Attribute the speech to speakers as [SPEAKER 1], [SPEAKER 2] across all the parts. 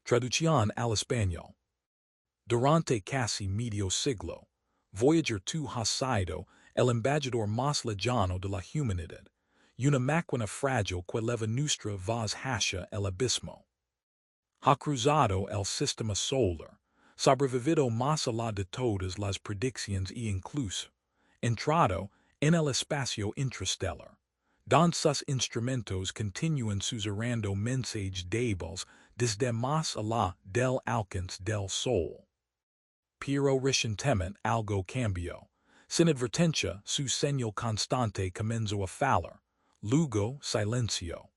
[SPEAKER 1] Traducción al español. Durante casi medio siglo, Voyager 2 ha sido el embajador más lejano de la humanidad, una máquina frágil que eleva nuestra voz hacia el abismo. Ha cruzado el sistema solar, sobrevivido más allá de todas las predicciones e incluso entrado en el espacio interstellar, donde sus instrumentos continúan susurrando mensajes débiles desde más allá del alcance del sol. Pero recientemente algo cambió. Sin advertencia, su señal constante comenzó a fallar. Luego, silencio.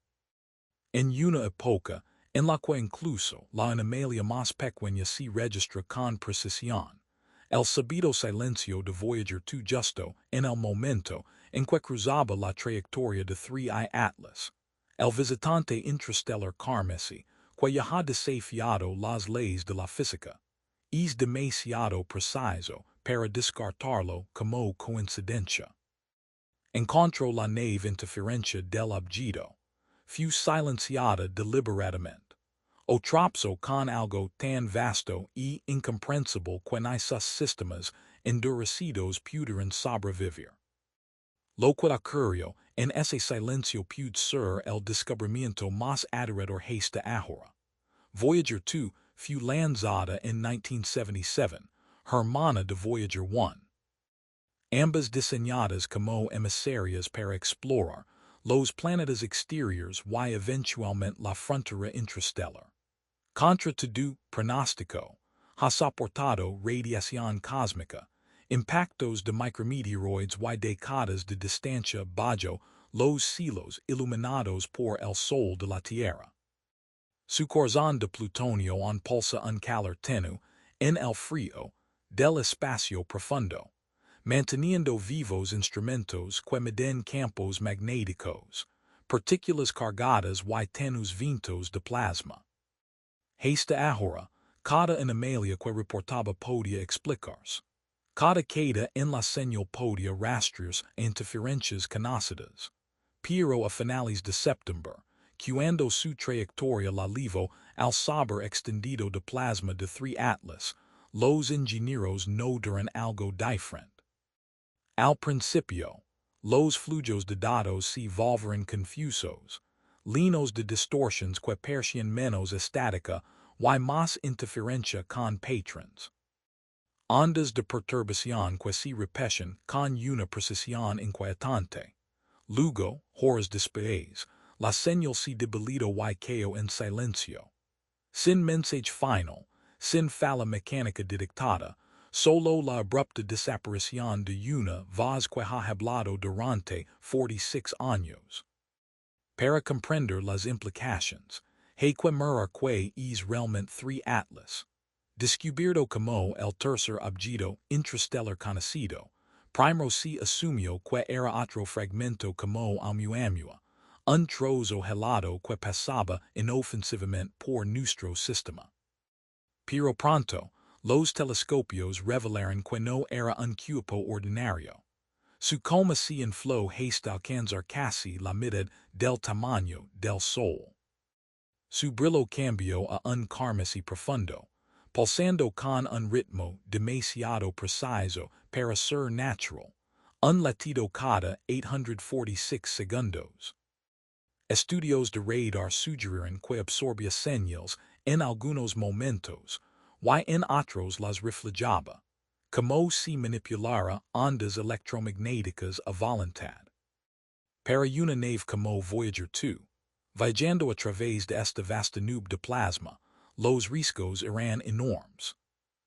[SPEAKER 1] En una época en la que incluso la anomalía más pequeña se registra con precisión, el sabido silencio de Voyager 2 justo en el momento en que cruzaba la trayectoria de 3I Atlas, el visitante interstellar carmesí, que ya ha desafiado las leyes de la física, es demasiado preciso para descartarlo como coincidencia. Encontró la nave interferencia del objeto, fue silenciada deliberadamente, o tropezó con algo tan vasto y incomprensible que ni sus sistemas endurecidos pudieron sobrevivir. Lo que ocurrió en ese silencio pudo ser el descubrimiento más aterrador hasta ahora. Voyager 2 fue lanzada en 1977, hermana de Voyager 1. Ambas diseñadas como emisarias para explorar los planetas exteriores y eventualmente la frontera interstellar. Contra todo pronóstico, ha soportado radiación cósmica, impactos de micrometeoroides y décadas de distancia bajo los cielos iluminados por el sol de la Tierra. Su corazón de plutonio impulsa un calor tenue en el frío del espacio profundo, manteniendo vivos instrumentos que miden campos magnéticos, partículas cargadas y tenues vientos de plasma. Hasta ahora, cada anomalía que reportaba podía explicarse. Cada queda en la señal podía rastrearse a interferencias conocidas. Pero a finales de septiembre, cuando su trayectoria la llevó al saber extendido de plasma de 3 Atlas, los ingenieros notaron algo diferente. Al principio, los flujos de datos se volvieron confusos, llenos de distorsiones que parecían menos estática y más interferencia con patrones. Ondas de perturbación que se repiten con una precisión inquietante. Luego, horas después, la señal se debilitó y cayó en silencio. Sin mensaje final, sin falla mecánica detectada, solo la abrupta desaparición de una voz que ha hablado durante 46 años. Para comprender las implicaciones, hay que mirar que es realmente 3 Atlas. Descubierto como el tercer objeto interstellar conocido, primero se asumió que era otro fragmento como Oumuamua, un trozo helado que pasaba inofensivamente por nuestro sistema. Pero pronto, los telescopios revelaron que no era un cuerpo ordinario. Su coma se infló hasta alcanzar casi la mitad del tamaño del Sol. Su brillo cambió a un carmesí profundo, pulsando con un ritmo demasiado preciso para ser natural, un latido cada 846 segundos. Estudios de radar sugirieron que absorbía señales en algunos momentos, y en otros las reflejaba, como si manipulara ondas electromagnéticas a voluntad. Para una nave como Voyager 2, viajando a través de esta vasta nube de plasma, los riesgos eran enormes.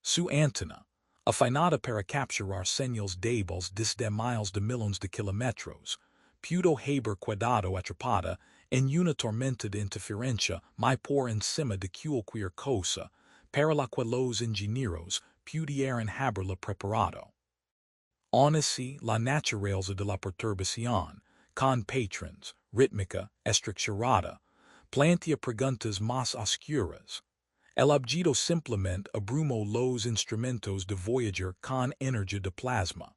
[SPEAKER 1] Su antena, afinada para capturar señales débiles desde miles de millones de kilómetros, pudo haber quedado atrapada en una tormenta de interferencia muy por encima de cualquier cosa para la que los ingenieros pudieran haberla preparado. Aún así, la naturaleza de la perturbación, con patrones, rítmica, estructurada, plantea preguntas más oscuras. El objeto simplemente abrumó los instrumentos de Voyager con energía de plasma.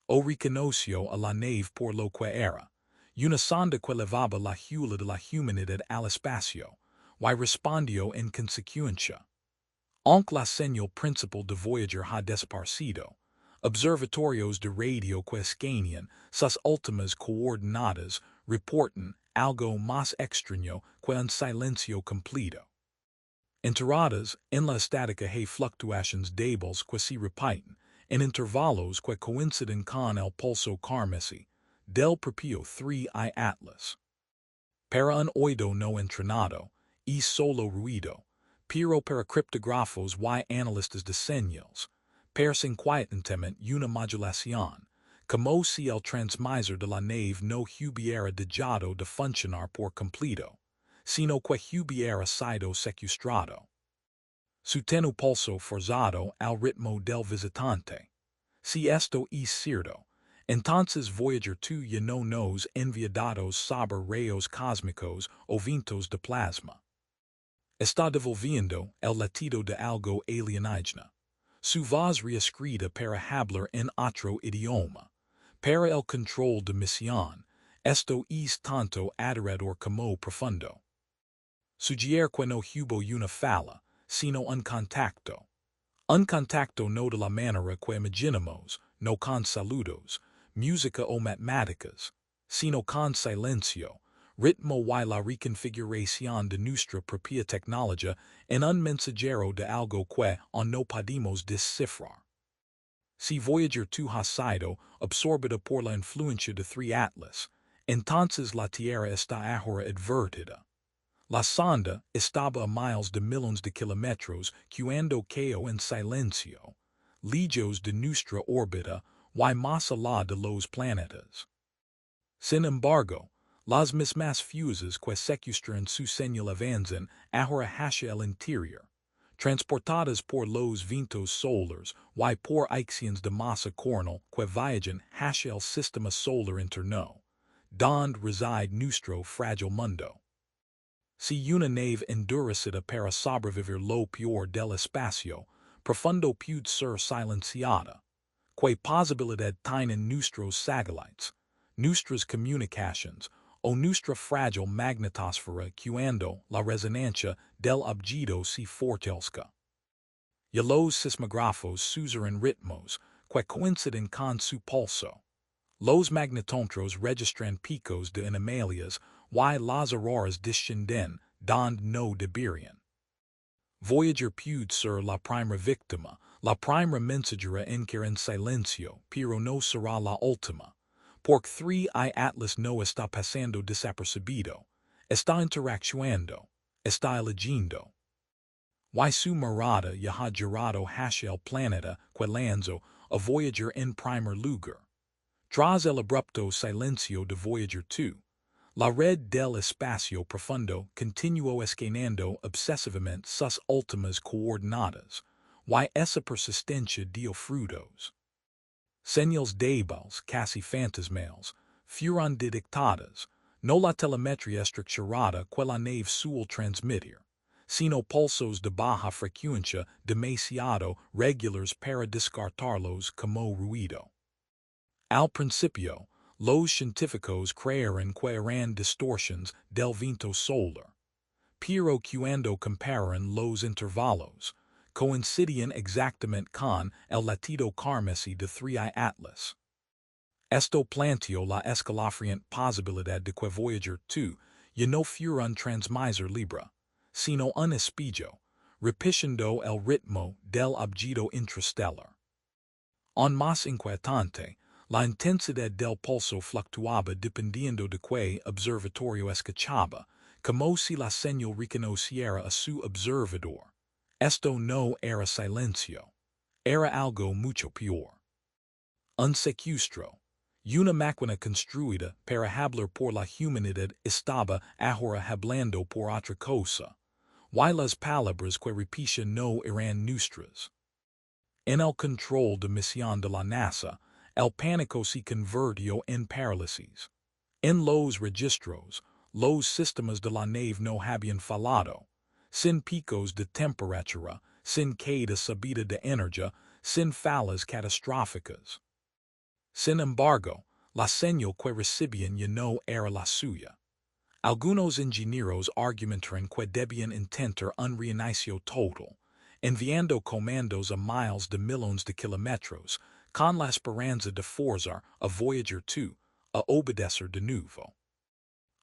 [SPEAKER 1] O reconoció a la nave por lo que era, una sonda que levaba la hula de la humanidad al espacio, y respondio en consecuencia. Aunque la señal principal de Voyager ha desaparecido, observatorios de radio que escanean sus últimas coordenadas reportan algo más extraño que un silencio completo. Enteradas en la estática hay fluctuaciones débiles que se repiten en intervalos que coinciden con el pulso carmesí del propio 3i Atlas. Para un oído no entrenado, y solo ruido, pero para criptógrafos y analistas de señales, perse inquietantemente una modulación, como si el transmisor de la nave no hubiera dejado de funcionar por completo, sino que hubiera sido secuestrado. Su tenue pulso forzado al ritmo del visitante. Si esto es cierto, entonces Voyager 2 ya no nos envía datos sobre rayos cósmicos o vientos de plasma. Está devolviendo el latido de algo alienígena. Su voz reescrita para hablar en otro idioma. Para el control de misión, esto es tanto aterrador como profundo. Sugiere que no hubo una falla, sino un contacto. Un contacto no de la manera que imaginamos, no con saludos, música o matemáticas, sino con silencio, ritmo y la reconfiguración de nuestra propia tecnología en un mensajero de algo que aún no podemos descifrar. Si Voyager 2 ha sido absorbida por la influencia de 3 Atlas, entonces la Tierra está ahora advertida. La sonda estaba a miles de millones de kilómetros cuando cayó en silencio, lejos de nuestra órbita y más allá de los planetas. Sin embargo, las mismas fuses que secuestran su señal avanzan ahora hacia el interior, transportadas por los vientos solares y por acciones de masa coronal que viajan hacia el sistema solar interno, donde reside nuestro frágil mundo. Si una nave endurecida para sobrevivir lo peor del espacio profundo puede ser silenciada, ¿qué posibilidad tienen nuestros satélites, nuestras comunicaciones o nuestra frágil magnetosfera cuando la resonancia del objeto se fortalezca? Y los sismógrafos susurran ritmos que coinciden con su pulso. Los magnetómetros registran picos de anomalias y las auroras descienden donde no deberían. Voyager puede ser la primera víctima, la primera mensajera en caer en silencio, pero no será la última, porque 3i Atlas no está pasando desapercibido, está interactuando, está eligiendo. Y su mirada ya ha girado hacia el planeta que lanzó a Voyager en primer lugar. Tras el abrupto silencio de Voyager 2, la red del espacio profundo continuó escaneando obsesivamente sus últimas coordenadas, y esa persistencia dio frutos. Señales débiles, casi fantasmales, fueron detectadas, no la telemetría estructurada que la nave suele transmitir, sino pulsos de baja frecuencia demasiado regulares para descartarlos como ruido. Al principio, los científicos creyeron que eran distorsiones del viento solar, pero cuando compararon los intervalos, coincidían exactamente con el latido carmesí de 3i Atlas. Esto planteó la escalofriante posibilidad de que Voyager 2 ya no fuera un transmisor libre, sino un espejo, repitiendo el ritmo del objeto intrastellar. Aún más inquietante, la intensidad del pulso fluctuaba dependiendo de qué observatorio escuchaba, como si la señal reconociera a su observador. Esto no era silencio. Era algo mucho peor. Un secuestro. Una máquina construida para hablar por la humanidad estaba ahora hablando por otra cosa, y las palabras que repetía no eran nuestras. En el control de misión de la NASA, el pánico se convirtió en parálisis. En los registros, los sistemas de la nave no habían fallado, sin picos de temperatura, sin caída subida de energía, sin fallas catastróficas. Sin embargo, la señal que recibían ya no era la suya. Algunos ingenieros argumentan que debían intentar un reinicio total, enviando comandos a miles de millones de kilómetros, con la esperanza de forzar a Voyager 2 a obedecer de nuevo.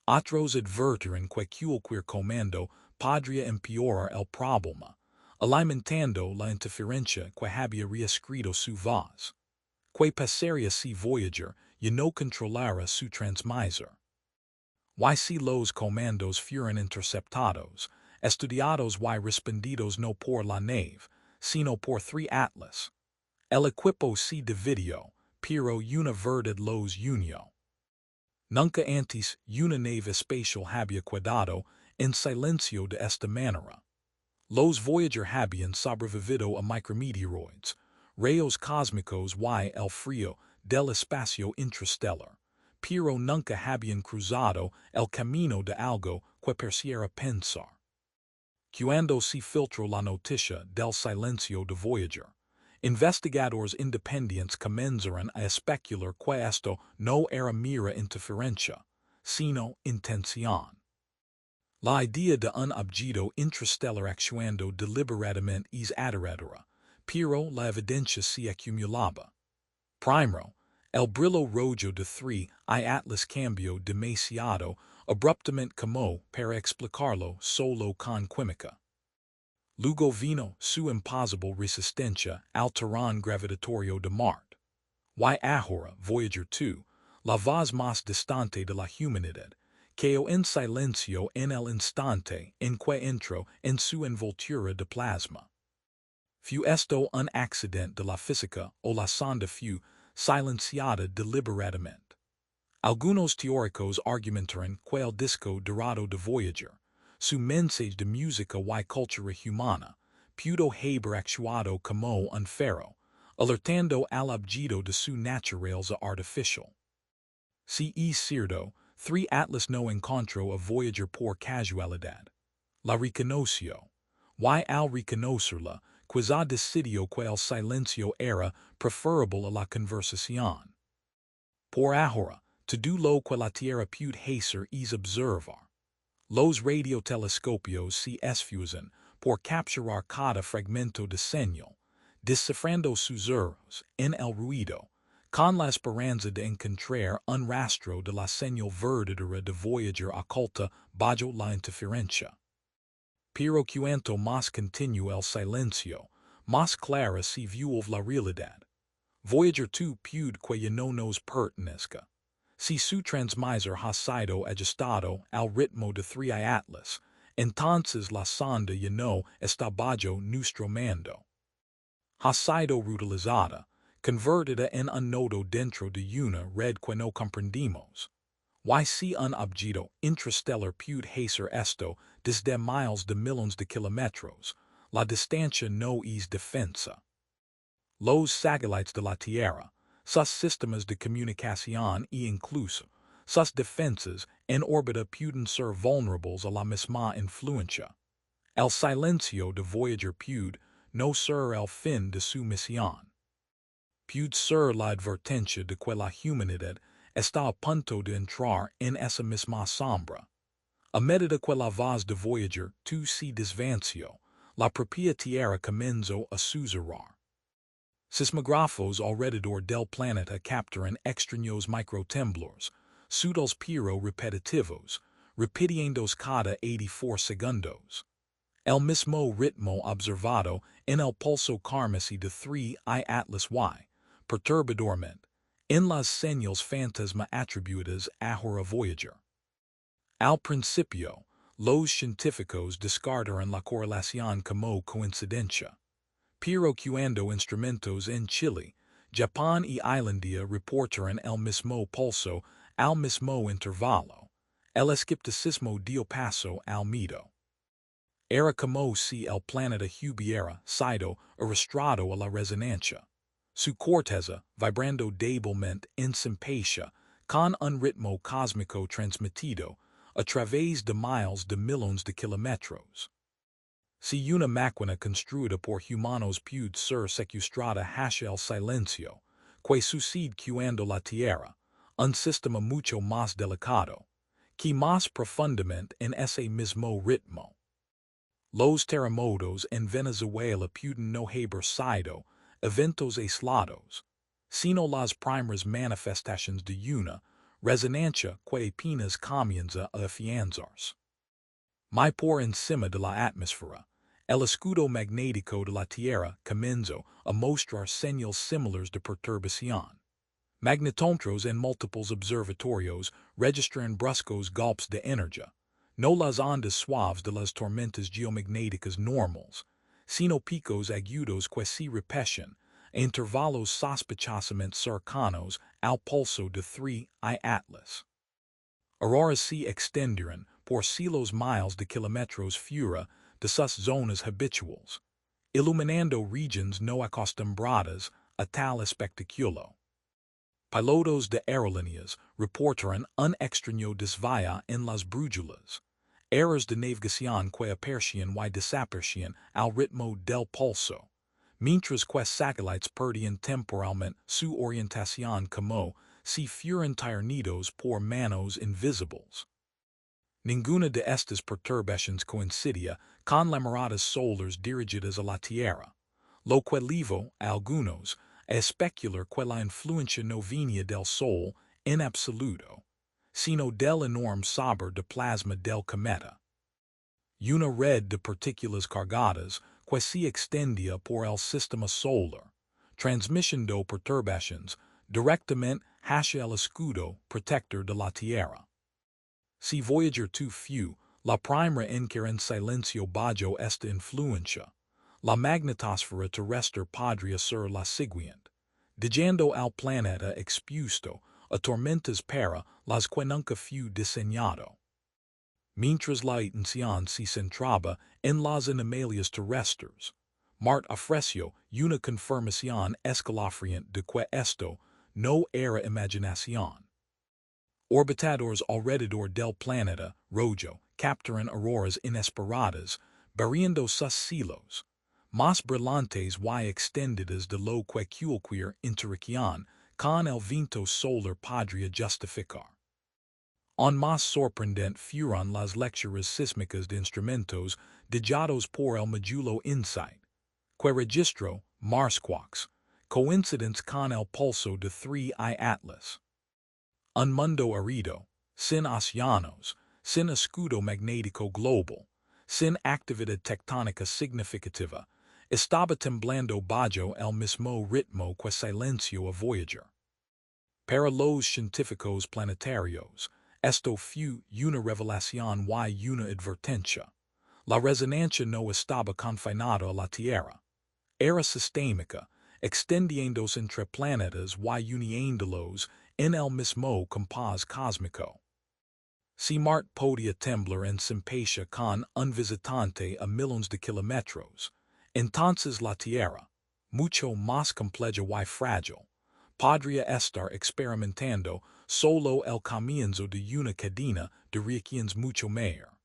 [SPEAKER 1] Otros advertiran que cualquier comando podría empeorar el problema, alimentando la interferencia que había reescrito su voz, que pasaría si Voyager ya no controlara su transmisor. Y si los comandos fueran interceptados, estudiados y respondidos no por la nave, sino por 3 Atlas. El equipo se dividió, pero una verdad los unió. Nunca antes una nave espacial había quedado en silencio de esta manera. Los Voyager habían sobrevivido a micrometeoroids, rayos cósmicos y el frío del espacio interstellar, pero nunca habían cruzado el camino de algo que pareciera pensar. Cuando se filtró la noticia del silencio de Voyager, investigadores independientes comenzaron a especular que esto no era mera interferencia, sino intención. La idea de un objeto interstellar actuando deliberadamente es aterradora, pero la evidencia se acumulaba. Primero, el brillo rojo de 3 Atlas cambió demasiado abruptamente como para explicarlo solo con química. Luego vino su imposible resistencia al tirón gravitatorio de Marte. Y ahora Voyager 2, la voz más distante de la humanidad, quedó en silencio en el instante en que entró en su envoltura de plasma. ¿Fue esto un accidente de la física o la sonda fue silenciada deliberadamente? Algunos teóricos argumentan que el disco dorado de Voyager, su mensaje de música y cultura humana, pudo haber actuado como un faro, alertando al objeto de su naturaleza artificial. Si es cierto, 3 Atlas no encontró a Voyager por casualidad. La reconoció. Y al reconocerla, quizá decidió que el silencio era preferable a la conversación. Por ahora, todo lo que la Tierra puede hacer es observar. Los radiotelescopios se esfuerzan por capturar cada fragmento de señal, descifrando sus errores en el ruido, con la esperanza de encontrar un rastro de la señal verdadera de Voyager oculta bajo la interferencia. Pero cuanto más continúa el silencio, más clara se vuelve la realidad. Voyager 2 puede que ya no nos pertenezca. Si su transmisor ha sido ajustado al ritmo de 3 Atlas, entonces la sonda ya no está bajo nuestro mando. Ha sido reutilizada, convertida en un nodo dentro de una red que no comprendimos. Y si un objeto interstellar puede hacer esto desde miles de millones de kilómetros, la distancia no es defensa. Los satélites de la Tierra, sus sistemas de comunicación e incluso sus defensas en órbita pueden ser vulnerables a la misma influencia. El silencio de Voyager puede no ser el fin de su misión. Puede ser la advertencia de que la humanidad está a punto de entrar en esa misma sombra. A medida que la voz de Voyager 2 se desvanció, la propia Tierra comenzó a susurrar. Sismógrafos alrededor del planeta capturan extraños microtemblores, sutiles pero repetitivos, repitiendo cada 84 segundos. El mismo ritmo observado en el pulso carmesí de 3 Atlas Y, perturbadoramente, en las señales fantasma atribuidas a Voyager. Al principio, los científicos descartaron la correlación como coincidencia. Pero cuando instrumentos en Chile, Japón y Islandia reportaron el mismo pulso al mismo intervalo, el escepticismo dio paso al miedo. Era como si el planeta hubiera sido arrastrado a la resonancia. Su corteza, vibrando débilmente en simpatía con un ritmo cósmico transmitido a través de miles de millones de kilómetros. Si una máquina construida por humanos puede ser secuestrada hacia el silencio, que sucede cuando la Tierra, un sistema mucho más delicado, que más profundamente en ese mismo ritmo. Los terremotos en Venezuela pueden no haber sido eventos aislados, sino las primeras manifestaciones de una resonancia que apenas comienza a afianzarse. Muy por encima de la atmósfera, el escudo magnético de la Tierra comenzó a mostrar señales similares de perturbación. Magnetómetros en múltiples observatorios registran bruscos golpes de energía, no las ondas suaves de las tormentas geomagnéticas normales, sino picos agudos que se repiten a intervalos sospechosamente cercanos al pulso de 3I Atlas. Auroras se extendieron por cientos miles de kilómetros fuera de sus zonas habituales, iluminando regions no acostumbradas a tal espectáculo. Pilotos de aerolíneas reportaron un extraño desvío en las brújulas, errors de navegación que aparecían y desaparecían al ritmo del pulso, mientras que satélites perdían temporalmente su orientación como si fueran tiernidos por manos invisibles. Ninguna de estas perturbaciones coincidía con las miradas solares dirigidas a la Tierra, lo que llevó a algunos a especular que la influencia no venía del Sol en absoluto, sino del enorme saber de plasma del cometa. Una red de partículas cargadas que se extendía por el sistema solar, transmitiendo perturbaciones directamente hacia el escudo protector de la Tierra. Si Voyager 2 fue la primera en caer en silencio bajo esta influencia, la magnetosfera terrestre podría ser la siguiente, dejando al planeta expuesto a tormentas para las que nunca fue diseñado. Mientras la atención se centraba en las anomalias terrestres, Marte ofreció una confirmación escalofriante de que esto no era imaginación. Orbitadores alrededor del planeta rojo capturan auroras inesperadas, variando sus cielos, más brillantes y extendidas de lo que cualquier interacción con el viento solar podría justificar. Aún más sorprendente fueron las lecturas sísmicas de instrumentos dados por el módulo InSight, que registró marsquakes, coincidentes con el pulso de 3I Atlas. Un mundo arido, sin océanos, sin escudo magnético global, sin actividad tectónica significativa, estaba temblando bajo el mismo ritmo que silencio a Voyager. Para los científicos planetarios, esto fue una revelación y una advertencia. La resonancia no estaba confinada a la Tierra. Era sistémica, extendiéndose entre planetas y uniéndolos en el mismo compás cósmico. Si Marte podía temblar en simpatia con un visitante a millones de kilómetros, entonces la Tierra, mucho más compleja y frágil, podría estar experimentando solo el comienzo de una cadena de reacciones mucho mayor.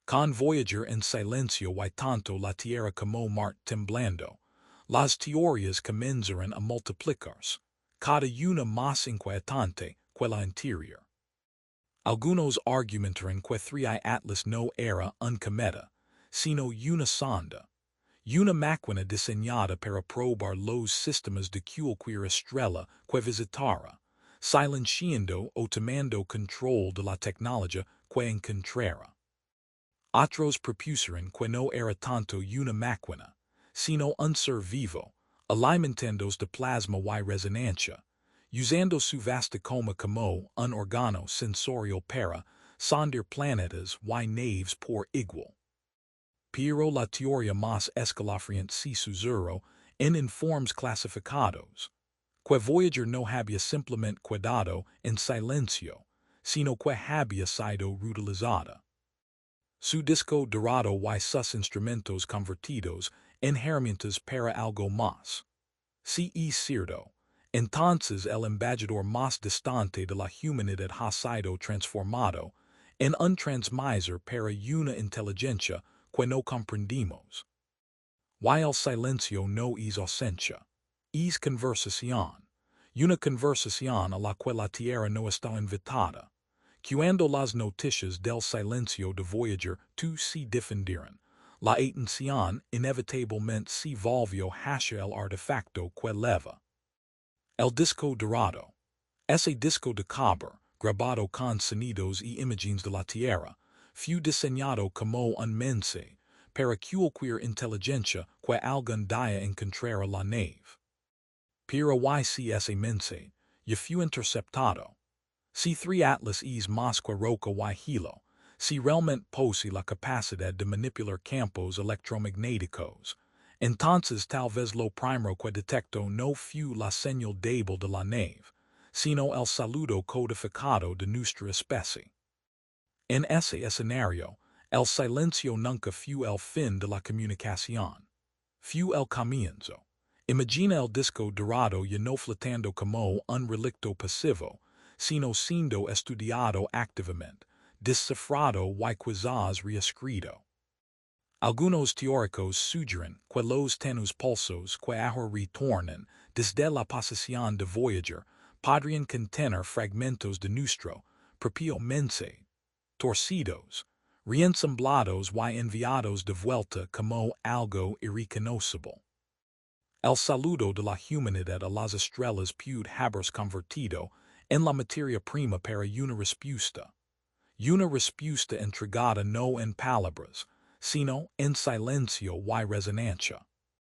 [SPEAKER 1] Con Voyager en silencio y tanto la Tierra como Marte temblando, las teorías comenzaron a multiplicarse, cada una más inquietante que la anterior. Algunos argumentaron que 3I Atlas no era un cometa, sino una sonda, una máquina diseñada para probar los sistemas de cualquier estrella que visitara, silenciando o tomando control de la tecnología que encontrara. Otros propusieron que no era tanto una máquina, sino un ser vivo, alimentándose de plasma y resonancia, usando su vasta coma como un órgano sensorial para sondear planetas y naves por igual. Pero la teoría más escalofriante se susurró en informes clasificados, que Voyager no había simplemente quedado en silencio, sino que había sido reutilizada. Su disco dorado y sus instrumentos convertidos en herramientas para algo más. Si es cierto, entonces el embajador más distante de la humanidad ha sido transformado en un transmisor para una inteligencia que no comprendimos. Y el silencio no es ausencia, es conversación, una conversación a la que la Tierra no está invitada, Cuando las noticias del silencio de Voyager 2 se difundieron, la atención inevitablemente se volvió hacia el artefacto que leva. El disco dorado. Ese disco de cobre, grabado con sonidos y imágenes de la Tierra, fue diseñado como un mensaje para cualquier inteligencia que algún día encontrara la nave. Pero ese mensaje ya fue interceptado. Si 3 Atlas es más que roca y hilo, si realmente posee la capacidad de manipular campos electromagnéticos, entonces tal vez lo primero que detectó no fue la señal débil de la nave, sino el saludo codificado de nuestra especie. En ese escenario, el silencio nunca fue el fin de la comunicación. Fue el comienzo. Imagina el disco dorado ya no flotando como un relicto pasivo, sino siendo estudiado activamente, descifrado y quizás reescrito. Algunos teóricos sugieren que los tenues pulsos que ahora retornan desde la posición de Voyager podrían contener fragmentos de nuestro propio mensaje, torcidos, reensamblados y enviados de vuelta como algo irreconocible. El saludo de la humanidad a las estrellas puede haberse convertido en la materia prima para una respuesta entregada no en palabras, sino en silencio y resonancia.